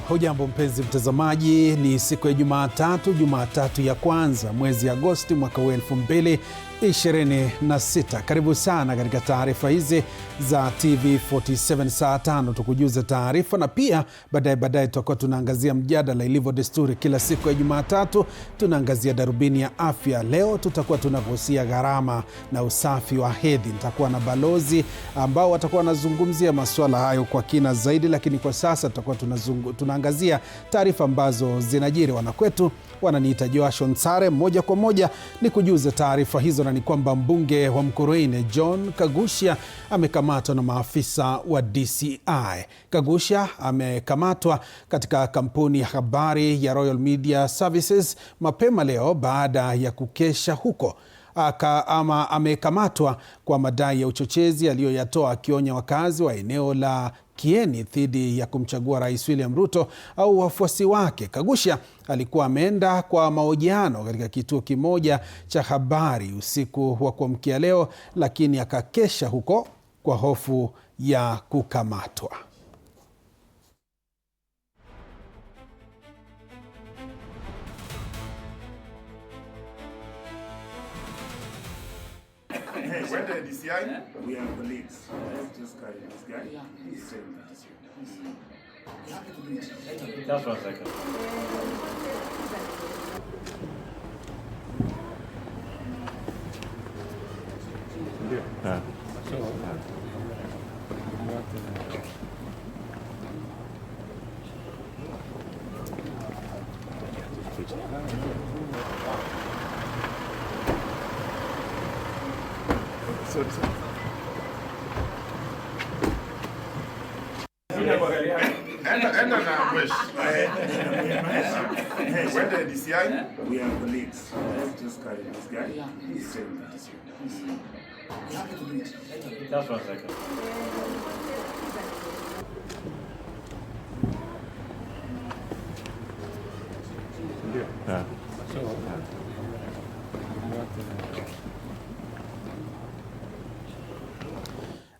Hujambo mpenzi mtazamaji, ni siku ya Jumatatu ya kwanza mwezi Agosti mwaka 2026. Karibu sana katika taarifa hizi za TV47 saa 5, tukujuze taarifa na pia baadaye tutakuwa tunaangazia mjadala ilivyo desturi kila siku ya Jumatatu. Tunaangazia darubini ya afya. Leo tutakuwa tunagusia gharama na usafi wa hedhi. Nitakuwa na balozi ambao watakuwa wanazungumzia masuala hayo kwa kina zaidi, lakini kwa sasa tutakuwa tunaangazia taarifa ambazo zinajiri. Wanakwetu wananiita Joashon Sare. Moja kwa moja ni kujuze taarifa hizo, na ni kwamba mbunge wa Mukurweini John Kagusha amekamatwa na maafisa wa DCI. Kagusha amekamatwa katika kampuni ya habari ya Royal Media Services mapema leo baada ya kukesha huko. Amekamatwa kwa madai ya uchochezi aliyoyatoa, akionya wakazi wa eneo la Kieni dhidi ya kumchagua Rais William Ruto au wafuasi wake. Kagusha alikuwa ameenda kwa mahojiano katika kituo kimoja cha habari usiku wa kuamkia leo, lakini akakesha huko kwa hofu ya kukamatwa. When the DCI, we are colleagues. Let's just carry this guy. He's saying that. We're happy to do it. Just 1 second. And on our wish. When the DCI, we are colleagues. Let's just carry this guy. He's saying that. We're happy to do it. Just 1 second.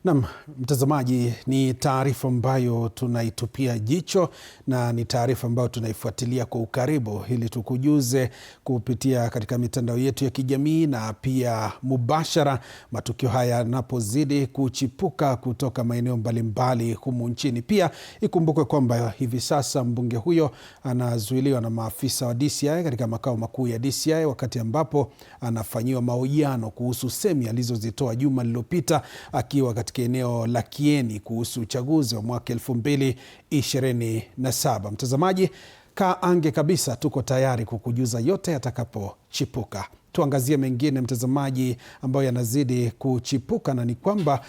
Naam, mtazamaji, ni taarifa ambayo tunaitupia jicho na ni taarifa ambayo tunaifuatilia kwa ukaribu ili tukujuze kupitia katika mitandao yetu ya kijamii na pia mubashara matukio haya yanapozidi kuchipuka kutoka maeneo mbalimbali humu nchini. Pia ikumbukwe kwamba hivi sasa mbunge huyo anazuiliwa na maafisa wa DCI katika makao makuu ya DCI wakati ambapo anafanyiwa mahojiano kuhusu semi alizozitoa juma lililopita akiwa katika eneo la Kieni kuhusu uchaguzi wa mwaka 2027. Mtazamaji, kaa ange kabisa, tuko tayari kukujuza yote yatakapochipuka. Tuangazie mengine mtazamaji ambayo yanazidi kuchipuka, na ni kwamba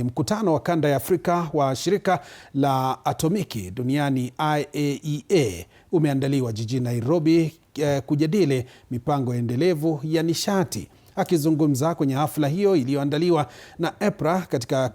mkutano wa kanda ya Afrika wa shirika la atomiki duniani IAEA umeandaliwa jijini Nairobi kujadili mipango endelevu ya nishati. Akizungumza kwenye hafla hiyo iliyoandaliwa na EPRA katika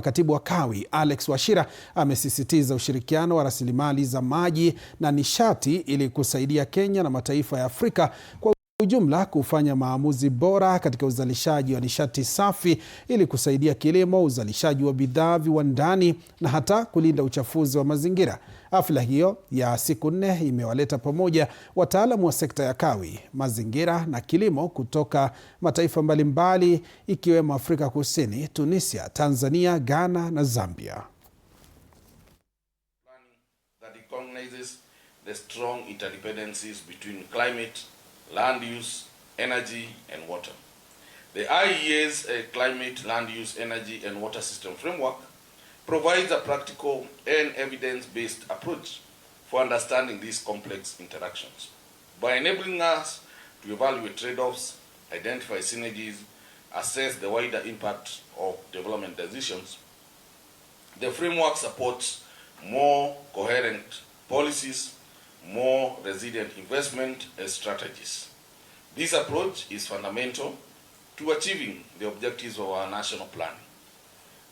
katibu wa Kawi Alex Wachira amesisitiza ushirikiano wa rasilimali za maji na nishati ili kusaidia Kenya na mataifa ya Afrika kwa ujumla kufanya maamuzi bora katika uzalishaji wa nishati safi ili kusaidia kilimo, uzalishaji wa bidhaa viwandani na hata kulinda uchafuzi wa mazingira. Hafla hiyo ya siku 4 imewaleta pamoja wataalamu wa sekta ya kawi, mazingira na kilimo kutoka mataifa mbalimbali ikiwemo Afrika Kusini, Tunisia, Tanzania, Ghana na Zambia. That recognizes the strong interdependencies between climate, land use, energy and water. The IEA's Climate, Land Use, Energy and Water System Framework provides a practical and evidence-based approach for understanding these complex interactions. By enabling us to evaluate trade-offs, identify synergies, assess the wider impact of development decisions, the framework supports more coherent policies, more resilient investment strategies. This approach is fundamental to achieving the objectives of our national plan.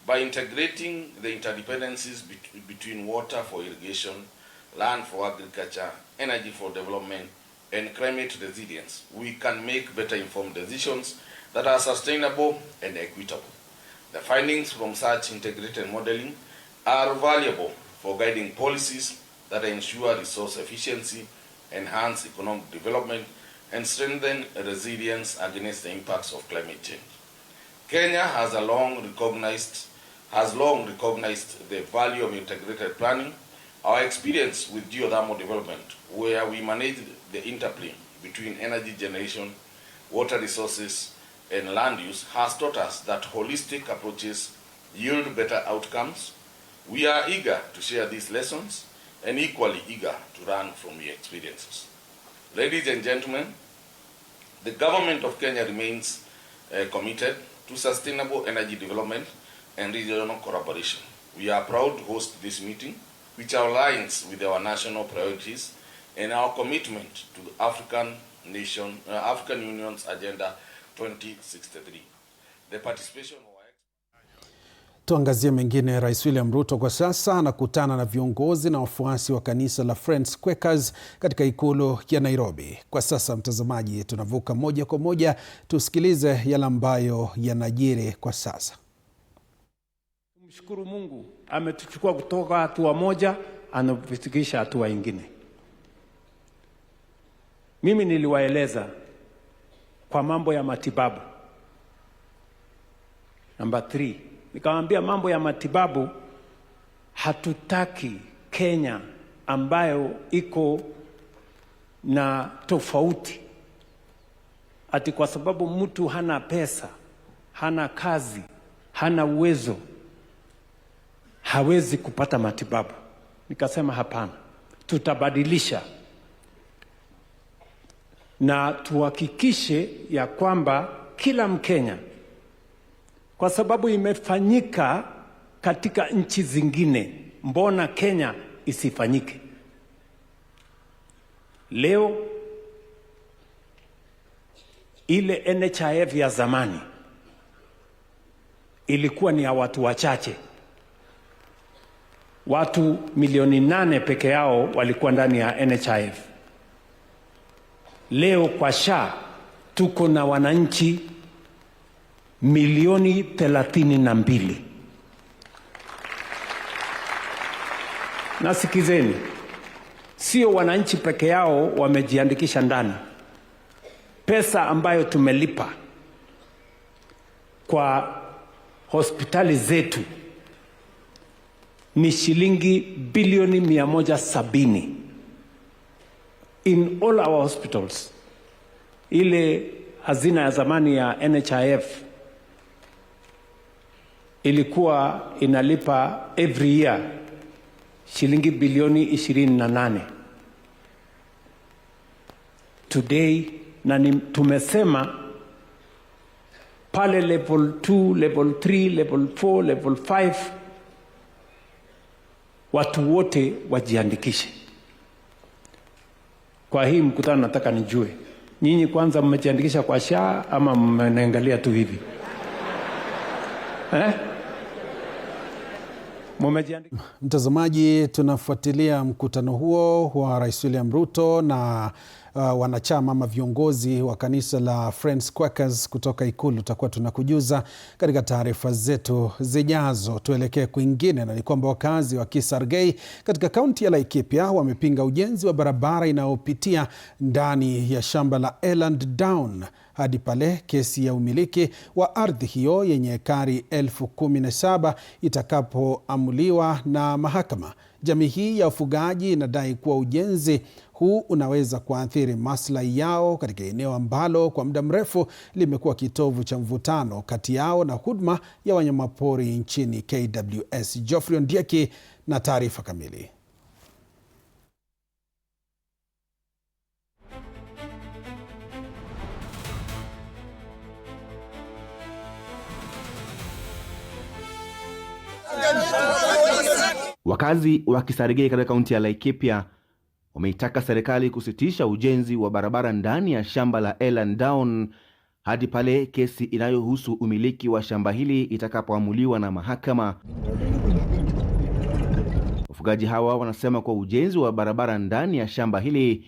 By integrating the interdependencies between water for irrigation, land for agriculture, energy for development, and climate resilience, we can make better informed decisions that are sustainable and equitable. The findings from such integrated modeling are valuable for guiding policies that ensure resource efficiency, enhance economic development, and strengthen resilience against the impacts of climate change. Kenya has long recognized the value of integrated planning. Our experience with geothermal development, where we manage the interplay between energy generation, water resources, and land use, has taught us that holistic approaches yield better outcomes. We are eager to share these lessons and equally eager to learn from your experiences. Ladies and gentlemen, the government of Kenya remains committed to sustainable energy development and regional collaboration. We are proud to host this meeting, which aligns with our national priorities and our commitment to the African Union's Agenda 2063. The participation of Tuangazie mengine. Rais William Ruto kwa sasa anakutana na viongozi na wafuasi wa kanisa la Friends Quakers katika ikulu ya Nairobi. Kwa sasa, mtazamaji, tunavuka moja kwa moja tusikilize yale ambayo yanajiri kwa sasa. Tumshukuru Mungu, ametuchukua kutoka hatua moja anafikisha hatua nyingine. Mimi niliwaeleza kwa mambo ya matibabu. Number 3, nikamwambia mambo ya matibabu, hatutaki Kenya ambayo iko na tofauti. Ati kwa sababu mtu hana pesa, hana kazi, hana uwezo, hawezi kupata matibabu. Nikasema hapana, tutabadilisha na tuhakikishe ya kwamba kila Mkenya, kwa sababu imefanyika katika nchi zingine, mbona Kenya isifanyike? Leo ile NHIF ya zamani ilikuwa ni ya watu wachache. Watu milioni 8 peke yao walikuwa ndani ya NHIF. Leo kwa SHA tuko na wananchi milioni 32. Na sikizeni, sio wananchi peke yao wamejiandikisha ndani. Pesa ambayo tumelipa kwa hospitali zetu ni shilingi bilioni 170 in all our hospitals. Ile hazina ya zamani ya NHIF ilikuwa inalipa every year shilingi bilioni 28. Today tumesema pale level 2, level 3, level 4, level 5 watu wote wajiandikishe. Kwa hii mkutano nataka nijue, nyinyi kwanza mmejiandikisha kwa SHA ama mnaangalia tu hivi? Mtazamaji, tunafuatilia mkutano huo wa Rais William Ruto na wanachama ama viongozi wa kanisa la Friends Quakers kutoka ikulu. Tutakuwa tunakujuza katika taarifa zetu zijazo. Tuelekee kwingine, na ni kwamba wakazi wa Kisargei katika kaunti ya Laikipia wamepinga ujenzi wa barabara inayopitia ndani ya shamba la Eland Down hadi pale kesi ya umiliki wa ardhi hiyo yenye ekari 17,000 itakapoamuliwa na mahakama. Jamii hii ya wafugaji inadai kuwa ujenzi huu unaweza kuathiri maslahi yao katika eneo ambalo kwa muda mrefu limekuwa kitovu cha mvutano kati yao na huduma ya wanyamapori nchini KWS. Geoffrey Ondieki na taarifa kamili. Wakazi wa Kisargei katika kaunti ya Laikipia wameitaka serikali kusitisha ujenzi wa barabara ndani ya shamba la Eland Down hadi pale kesi inayohusu umiliki wa shamba hili itakapoamuliwa na mahakama. Wafugaji hawa wanasema kwa ujenzi wa barabara ndani ya shamba hili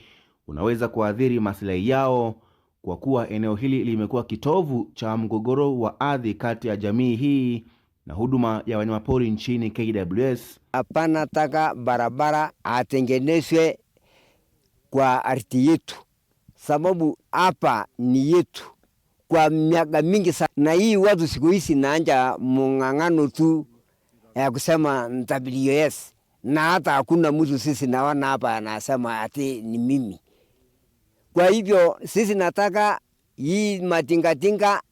unaweza kuathiri maslahi yao kwa kuwa eneo hili limekuwa kitovu cha mgogoro wa ardhi kati ya jamii hii na huduma ya wanyamapori nchini KWS. Hapana taka barabara atengenezwe kwa ardhi yetu, sababu hapa ni yetu kwa miaka mingi sana. Na hii watu siku hizi naanja mung'ang'ano tu ya kusema WS, na hata hakuna mtu sisi naona hapa anasema ati ni mimi. Kwa hivyo sisi nataka hii matingatinga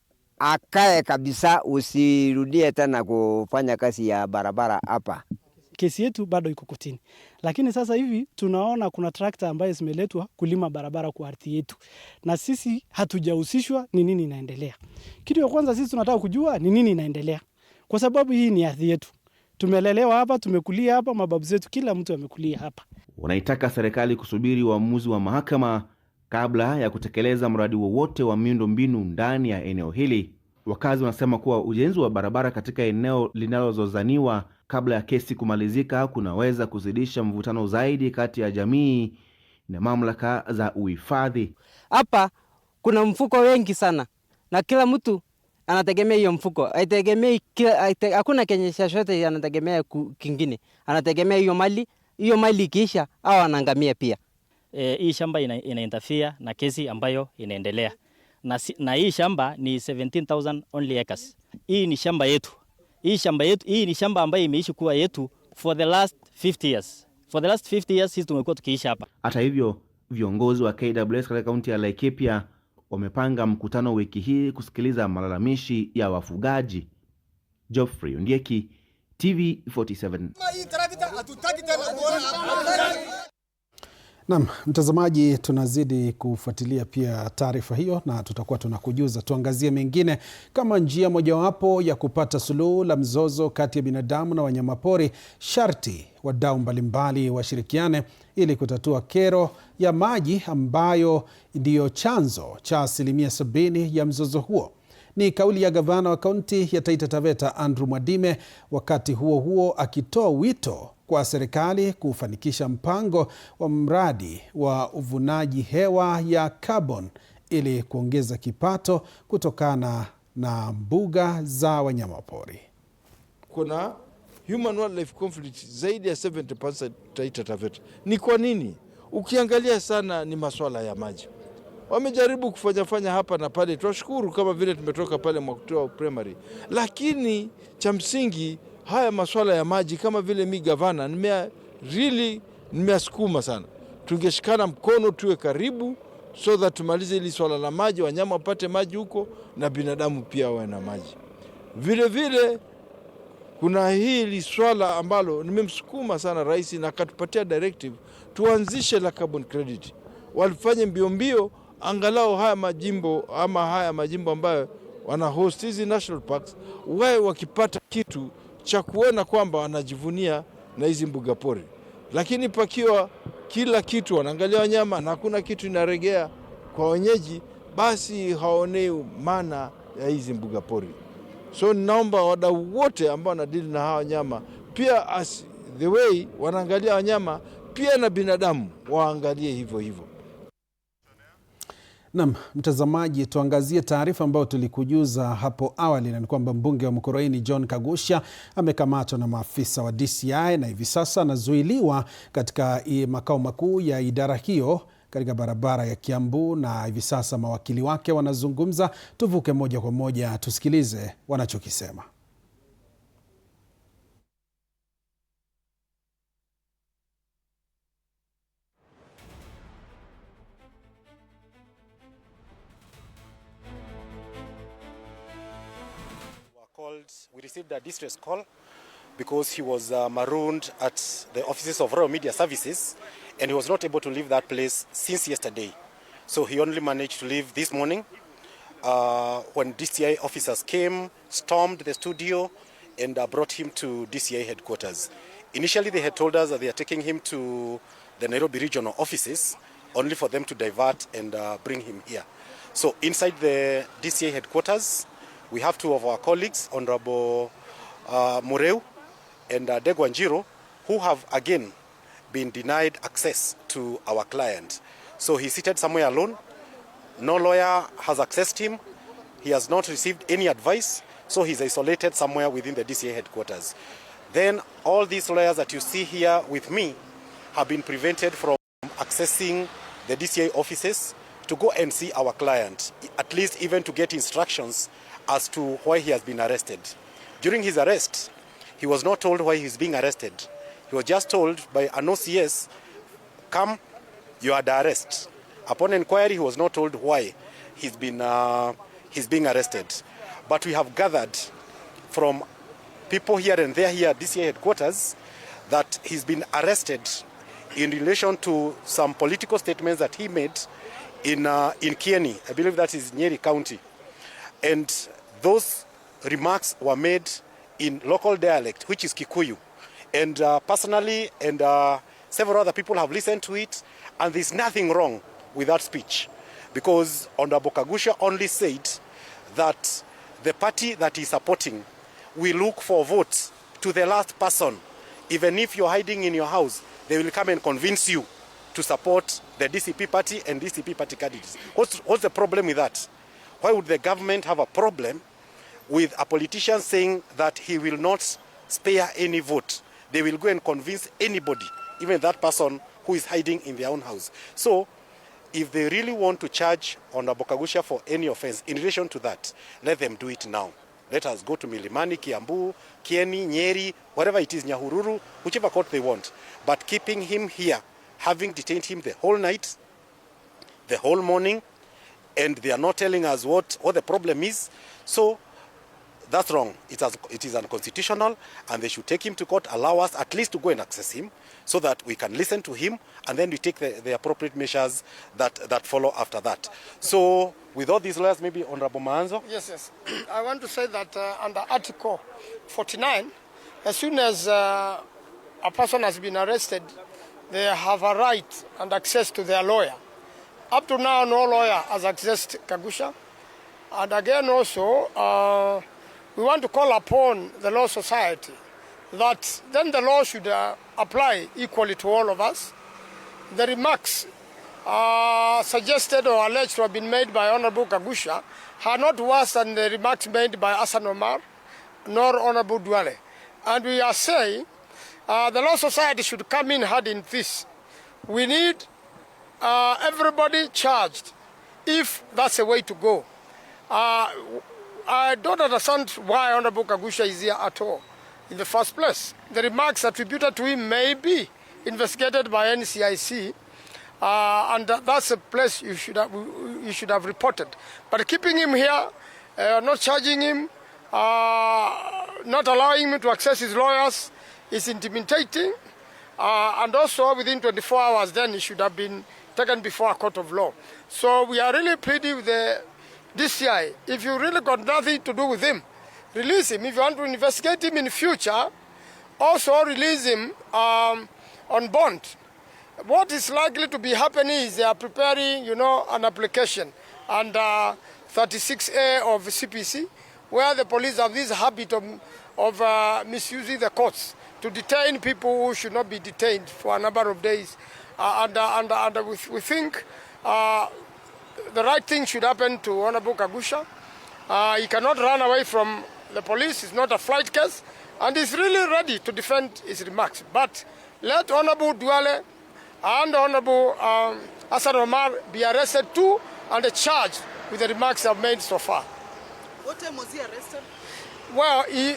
akae kabisa, usirudie tena kufanya kazi ya barabara hapa. Kesi yetu bado iko kotini, lakini sasa hivi tunaona kuna trakta ambayo zimeletwa kulima barabara kwa ardhi yetu, na sisi hatujahusishwa ni nini inaendelea. Kitu ya kwanza sisi tunataka kujua ni nini inaendelea, kwa sababu hii ni ardhi yetu. Tumelelewa hapa, tumekulia hapa, mababu zetu kila mtu amekulia hapa. Wanaitaka serikali kusubiri uamuzi wa mahakama kabla ya kutekeleza mradi wowote wa miundombinu ndani ya eneo hili. Wakazi wanasema kuwa ujenzi wa barabara katika eneo linalozozaniwa kabla ya kesi kumalizika kunaweza kuzidisha mvutano zaidi kati ya jamii na mamlaka za uhifadhi. Hapa kuna mfuko wengi sana na kila mtu anategemea hiyo mfuko. Hakuna Kenya chochote anategemea kingine. Anategemea hiyo mali ikiisha au anaangamia pia. Hii shamba ina interfere na kesi ambayo inaendelea. Na hii shamba ni 17,000 only acres. Hii ni shamba yetu. Hii ni shamba ambayo imeishi kuwa yetu for the last 50 years. For the last 50 years sisi tumekuwa tukiishi hapa. Hata hivyo, viongozi wa KWS katika kaunti ya Laikipia wamepanga mkutano wiki hii kusikiliza malalamishi ya wafugaji. Geoffrey Ondieki, TV47. Naam, mtazamaji, tunazidi kufuatilia pia taarifa hiyo na tutakuwa tunakujuza. Tuangazie mengine. Kama njia mojawapo ya kupata suluhu la mzozo kati ya binadamu na wanyamapori, sharti wadau mbalimbali washirikiane ili kutatua kero ya maji ambayo ndiyo chanzo cha 70% ya mzozo huo. Ni kauli ya gavana wa kaunti ya Taita Taveta Andrew Mwadime, wakati huo huo akitoa wito kwa serikali kufanikisha mpango wa mradi wa uvunaji hewa ya carbon ili kuongeza kipato kutokana na mbuga za wanyamapori. Kuna human wildlife conflict zaidi ya 70% Taita Taveta. Ni kwa nini? Ukiangalia sana ni masuala ya maji. Wamejaribu kufanya hapa na pale, tunashukuru kama vile tumetoka pale Mwakutoa primary. Lakini cha msingi haya masuala ya maji, kama vile mi gavana nimeasukuma sana. Tungeshikana mkono tuwe karibu so that tumalize hili swala la maji, wanyama wapate maji huko na binadamu pia wawe na maji. Vile vile kuna hili swala ambalo nimemsukuma sana rais na akatupatia directive tuanzishe la carbon credit. Walifanye mbio angalau haya majimbo ambayo wana host hizi national parks wawe wakipata kitu cha kuona kwamba wanajivunia na hizi mbuga pori. Lakini pakiwa kila kitu wanaangalia wanyama na hakuna kitu inaregea kwa wenyeji, basi haonei maana ya hizi mbuga pori. So ninaomba wadau wote ambao wanadili na hawa wanyama pia, as the way wanaangalia wanyama, pia na binadamu waangalie hivyo hivyo. Naam, mtazamaji, tuangazie taarifa ambayo tulikujuza hapo awali, na ni kwamba mbunge wa Mukurweini John Kagusha amekamatwa na maafisa wa DCI na hivi sasa anazuiliwa katika makao makuu ya idara hiyo katika barabara ya Kiambu, na hivi sasa mawakili wake wanazungumza. Tuvuke moja kwa moja tusikilize wanachokisema. We received a distress call because he was marooned at the offices of Royal Media Services and he was not able to leave that place since yesterday. So he only managed to leave this morning when DCI officers came, stormed the studio and brought him to DCI headquarters. Initially they had told us that they are taking him to the Nairobi regional offices only for them to divert and bring him here. So inside the DCI headquarters, we have two of our colleagues, Honorable Mureu and Degwanjiro, who have again been denied access to our client. So he's seated somewhere alone. No lawyer has accessed him. He has not received any advice. So he's isolated somewhere within the DCI headquarters. Then all these lawyers that you see here with me have been prevented from accessing the DCI offices to go and see our client, at least even to get instructions as to why he has been arrested. During his arrest, he was not told why he's being arrested. He was just told by an OCS, come, you are under arrest. Upon inquiry, he was not told why he's being arrested. But we have gathered from people here and there here at DCI headquarters that he's been arrested in relation to some political statements that he made in Kieni. I believe that is Nyeri County. And those remarks were made in local dialect, which is Kikuyu. And personally, and several other people have listened to it, and there's nothing wrong with that speech, because Honorable Kagusha only said that the party that he's supporting will look for votes to the last person. Even if you're hiding in your house, they will come and convince you to support the DCP party and DCP party candidates. What's the problem with that? Why would the government have a problem with a politician saying that he will not spare any vote? They will go and convince anybody, even that person who is hiding in their own house. So, if they really want to charge Honorable Kagusha for any offense in relation to that, let them do it now. Let us go to Milimani, Kiambu, Kieni, Nyeri, whatever it is, Nyahururu, whichever court they want. But keeping him here, having detained him the whole night, the whole morning, and they are not telling us what the problem is. So that's wrong. It is unconstitutional, and they should take him to court, allow us at least to go and access him so that we can listen to him, and then we take the appropriate measures that follow after that. So with all these lawyers, maybe Honorable Maanzo? Yes. I want to say that under Article 49, as soon as a person has been arrested, they have a right and access to their lawyer. Up to now, no lawyer has accessed Kagusha. And again also, we want to call upon the Law Society that then the law should apply equally to all of us. The remarks suggested or alleged to have been made by Honorable Kagusha are not worse than the remarks made by Hassan Omar nor Honorable Duale. And we are saying the Law Society should come in hard in this. We need everybody charged if that's the way to go. I don't understand why Honorable Kagusha is here at all in the first place. The remarks attributed to him may be investigated by NCIC, and that's a place you should have reported. But keeping him here, not charging him, not allowing him to access his lawyers is intimidating, and also within 24 hours then he should have been taken before a court of law. So we are really pleading with the DCI, if you really got nothing to do with him, release him. If you want to investigate him in future, also release him on bond. What is likely to be happening is they are preparing, an application under 36A of CPC, where the police have this habit of misusing the courts to detain people who should not be detained for a number of days. We think the right thing should happen to Honorable Kagusha. He cannot run away from the police. It's not a flight case. And he's really ready to defend his remarks. But let Honorable Duale and Honorable Hassan Omar be arrested too and charged with the remarks I've made so far. What time was he arrested? Well, he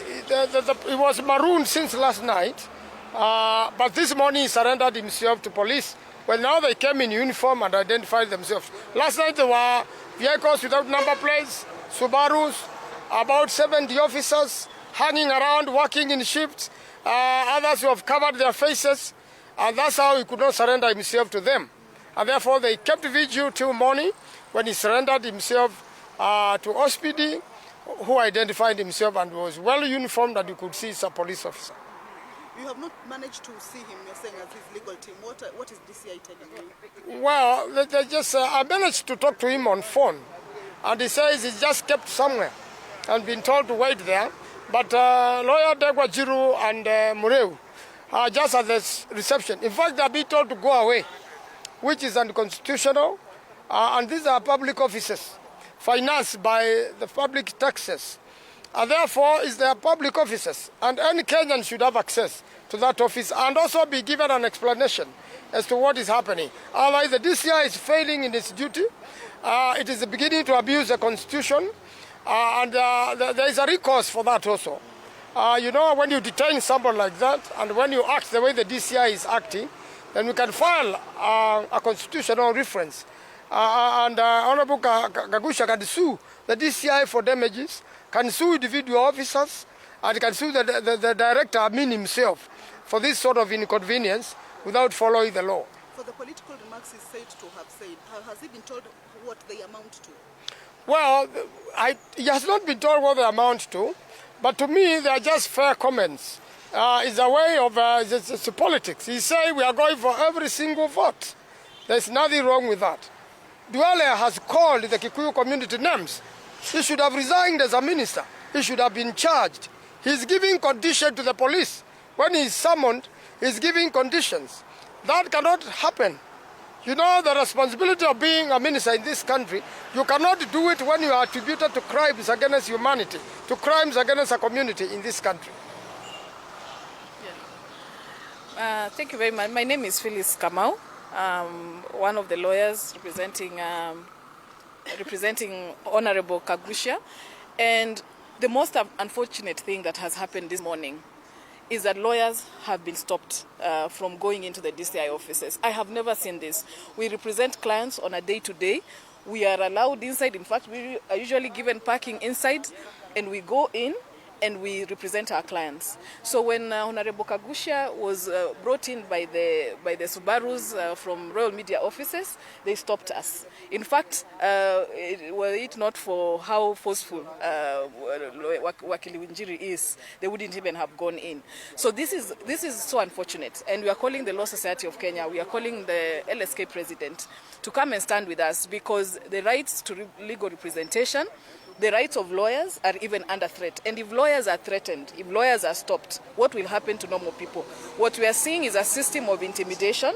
was marooned since last night. But this morning he surrendered himself to police. Well, now they came in uniform and identified themselves. Last night there were vehicles without number plates, Subarus, about 70 officers hanging around, working in shifts, others who have covered their faces, and that's how he could not surrender himself to them. And therefore they kept vigil till morning when he surrendered himself to OSPD, who identified himself and was well uniformed, and you could see it's a police officer. You have not managed to see him, you're saying, as his legal team. What is DCI telling you? Well, I managed to talk to him on phone, and he says he's just kept somewhere and been told to wait there. But lawyer Degwa Jiru and Mureu are just at the reception. In fact, they're being told to go away, which is unconstitutional, and these are public offices financed by the public taxes. and therefore is their public offices, and any Kenyan should have access to that office and also be given an explanation as to what is happening. Otherwise, the DCI is failing in its duty. It is beginning to abuse the Constitution, and there is a recourse for that also. You know, when you detain someone like that, and when you act the way the DCI is acting, then we can file a constitutional reference. Honorable Kagusha can sue the DCI for damages, can sue individual officers, and can sue the director, Amin himself, for this sort of inconvenience without following the law. For the political remarks he's said to have said, has he been told what they amount to? Well, he has not been told what they amount to, but to me they are just fair comments. It's a way of it's politics. He say we are going for every single vote. There's nothing wrong with that. Duale has called the Kikuyu community names. He should have resigned as a minister. He should have been charged. He's giving condition to the police. When he's summoned, he's giving conditions. That cannot happen. You know the responsibility of being a minister in this country. You cannot do it when you are attributed to crimes against humanity, to crimes against a community in this country. Thank you very much. My name is Phyllis Kamau. One of the lawyers representing Honorable Kagusha. And the most unfortunate thing that has happened this morning is that lawyers have been stopped from going into the DCI offices. I have never seen this. We represent clients on a day-to-day. We are allowed inside. In fact, we are usually given parking inside, and we go in and we represent our clients. So when Honorable Kagusha was brought in by the Subarus from Royal Media offices, they stopped us. In fact, were it not for how forceful Wakili Winjiri is, they wouldn't even have gone in. So this is so unfortunate, and we are calling the Law Society of Kenya, we are calling the LSK president to come and stand with us, because the rights to legal representation, the rights of lawyers are even under threat. And if lawyers are threatened, if lawyers are stopped, what will happen to normal people? What we are seeing is a system of intimidation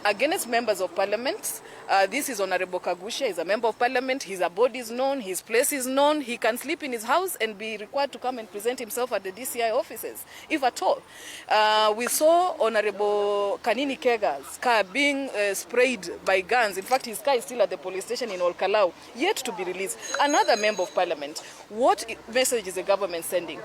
against members of parliament. This is Honorable Kagusha. He's a member of parliament. His abode is known. His place is known. He can sleep in his house and be required to come and present himself at the DCI offices, if at all. We saw Honorable Kanini Kega's car being sprayed by guns. In fact, his car is still at the police station in Olkalau, yet to be released. Another member of parliament. What message is the government sending?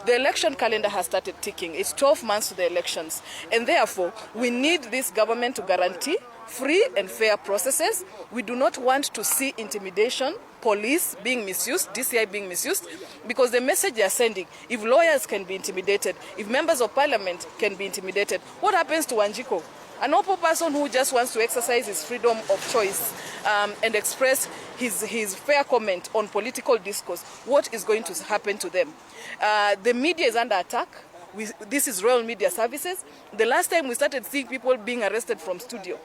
The election calendar has started ticking. It's 12 months to the elections. And therefore, we need this government to guarantee free and fair processes. We do not want to see intimidation, police being misused, DCI being misused, because the message they are sending, if lawyers can be intimidated, if members of parliament can be intimidated, what happens to Wanjiko? An open person who just wants to exercise his freedom of choice and express his fair comment on political discourse, what is going to happen to them? The media is under attack. This is Royal Media Services. The last time we started seeing people being arrested from studio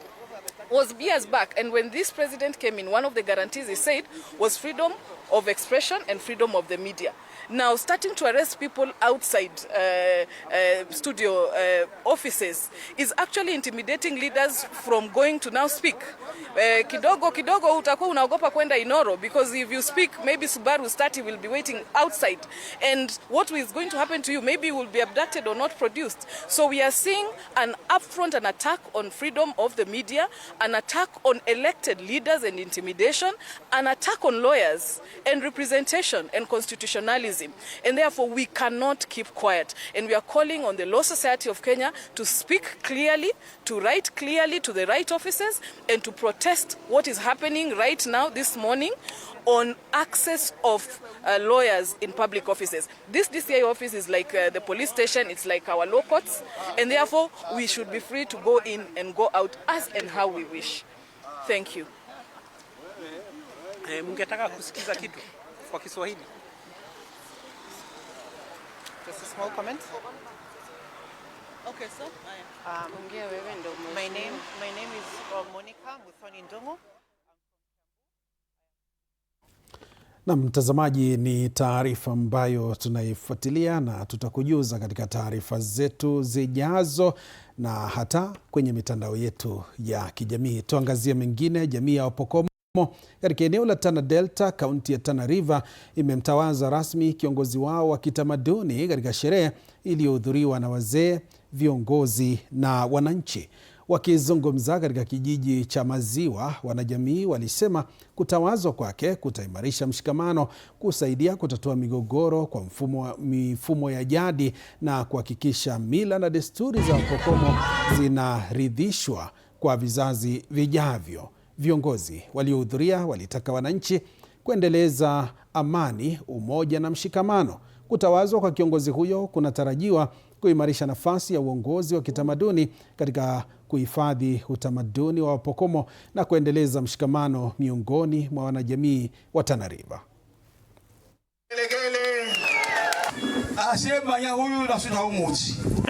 was years back, and when this president came in, one of the guarantees he said was freedom of expression and freedom of the media. Now, starting to arrest people outside studio offices is actually intimidating leaders from going to now speak. Kidogo utakuwa unaogopa kwenda Inoro, because if you speak, maybe Subaru Stati will be waiting outside. And what is going to happen to you? Maybe you will be abducted or not produced. So we are seeing an attack on freedom of the media, an attack on elected leaders and intimidation, an attack on lawyers and representation and constitutionalism. And therefore, we cannot keep quiet. And we are calling on the Law Society of Kenya to speak clearly, to write clearly to the right offices, and to protest what is happening right now, this morning, on access of lawyers in public offices. This DCI office is like the police station, it's like our law courts, and therefore, we should be free to go in and go out as and how we wish. Thank you. Mungetaka kusikiza kitu kwa Kiswahili? Just a small comment. Okay, so my name is Monica Muthoni Ndongo. Na mtazamaji, ni taarifa ambayo tunaifuatilia na tutakujuza katika taarifa zetu zijazo na hata kwenye mitandao yetu ya kijamii. Tuangazie mengine. Jamii ya Opokomo katika eneo la Tana Delta, kaunti ya Tana River, imemtawaza rasmi kiongozi wao wa kitamaduni katika sherehe iliyohudhuriwa na wazee, viongozi na wananchi. Wakizungumza katika kijiji cha Maziwa, wanajamii walisema kutawazwa kwake kutaimarisha mshikamano, kusaidia kutatua migogoro kwa mifumo ya jadi na kuhakikisha mila na desturi za Wapokomo zinaridhishwa kwa vizazi vijavyo. Viongozi waliohudhuria walitaka wananchi kuendeleza amani, umoja na mshikamano. Kutawazwa kwa kiongozi huyo kunatarajiwa kuimarisha nafasi ya uongozi wa kitamaduni katika kuhifadhi utamaduni wa Wapokomo na kuendeleza mshikamano miongoni mwa wanajamii wa Tana River.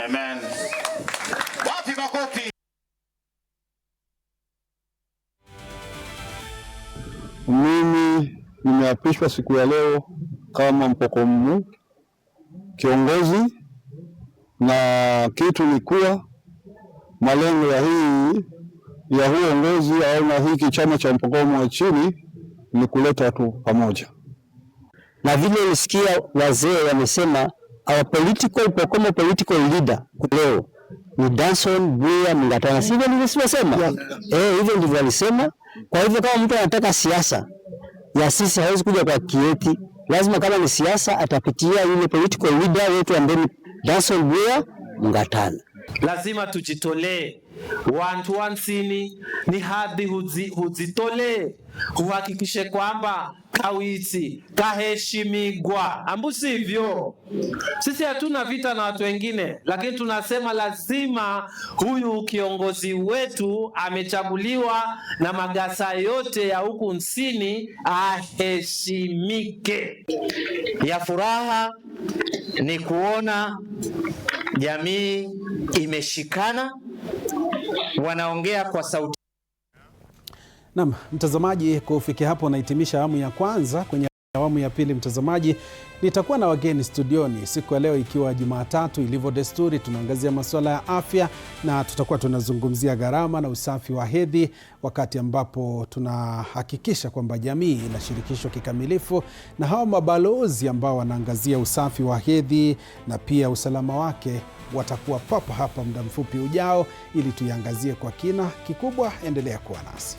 Amen. Wapi makofi? Mimi nimeapishwa siku ya leo kama Mpokomo kiongozi, na kitu ni kuwa malengo ya huu uongozi au na hiki chama cha Mpokomo wa chini ni kuleta watu pamoja. Na vile nisikia wazee wamesema our Pokomo political leader leo ni Danson Buya Mngatana. Sivyo nilivyosema? Hivyo ndivyo walisema. Kwa hivyo kama mtu anataka siasa ya sisi hawezi kuja kwa kieti. Lazima kama ni siasa atapitia yule political leader wetu ambaye Danson Buya Mngatana. Lazima tujitolee. Wantu wansini ni hadhi huzitolee. Uhakikishe kwamba kawiti kaheshimigwa. Ambu sivyo. Sisi hatuna vita na watu wengine, lakini tunasema lazima huyu kiongozi wetu amechaguliwa na magasa yote ya huku nsini aheshimike. Ya furaha ni kuona jamii imeshikana, wanaongea kwa sauti. Naam, mtazamaji, kufikia hapo nahitimisha awamu ya kwanza. Kwenye awamu ya pili, mtazamaji, nitakuwa na wageni studioni siku ya leo, ikiwa Jumatatu ilivyo desturi. Tunaangazia masuala ya afya na tutakuwa tunazungumzia gharama na usafi wa hedhi, wakati ambapo tunahakikisha kwamba jamii inashirikishwa kikamilifu, na hao mabalozi ambao wanaangazia usafi wa hedhi na pia usalama wake watakuwa papa hapa muda mfupi ujao, ili tuiangazie kwa kina. Kikubwa, endelea kuwa nasi.